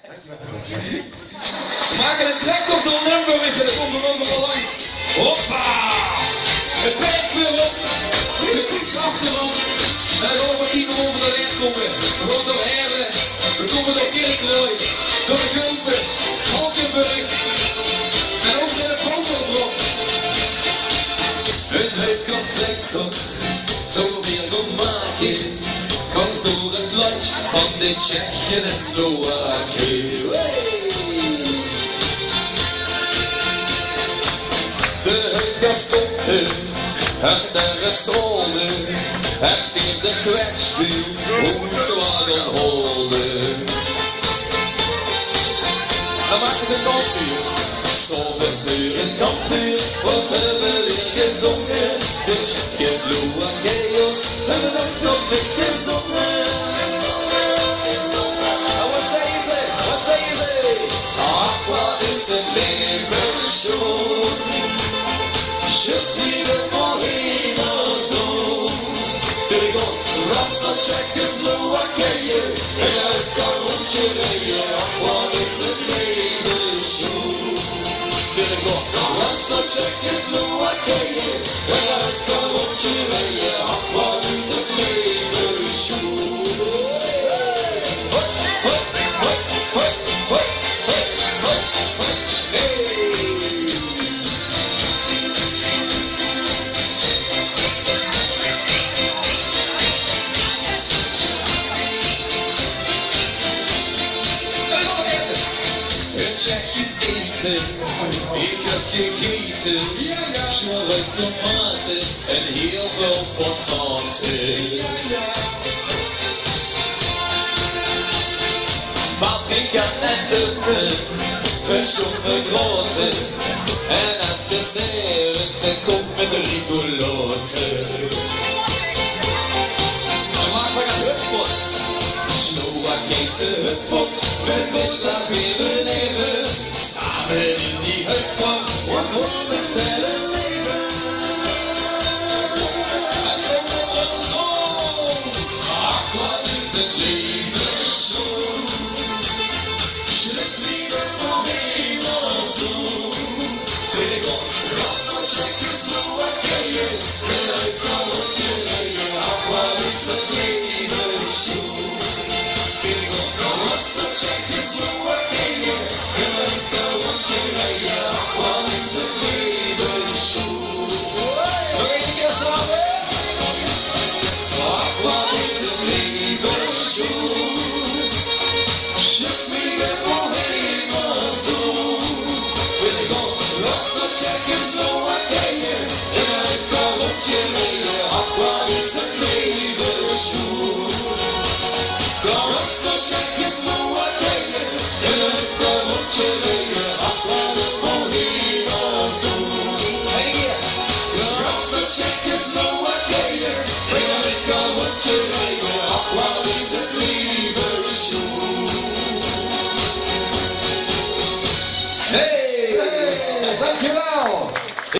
We maken een trek op de Limburg en dan komt er ook wel langs. Hoppa! Het pijp veel op, de koets achterom. En dan gaan we iemand over de lijn komen. We gaan door Heerlen, we komen door Kerkrooy, door de Gulpen, Valkenburg. En ook in de Vogelblok. Een huidcontract zo weer gaan maken. Kans door het land van de Tsjechen en Slowaken. De huidgastotten, haar sterren stromen. Her steekt de kwetsbuur, hoe zwaar gaan houden. Dan maken ze een kampvuur. S'avonds nu een kampvuur, wat hebben we gezongen? De Tsjechen, Slowakijos, hebben ook nog niet gezongen. En wat zeggen ze? Wat zeggen ze? Ach, wat is het leven schoon. Je suis de Mohinos. Randstad, Tsjechoslowakije, en uit kan rondje rijden, ach wat is het leven schoon. Randstad, Tsjechoslowakije, en uit kan rondje rijden, ach wat is het leven schoon. Tsjechisch eten, ik heb gegeten, schorret tomaten en heel veel potaten. Paprika en uppen, verschoven groten, en als dessert een kop met rigoloten. Dan maken we een hutspot, Slowakijse hutspot, met visglas weer beneden, samen in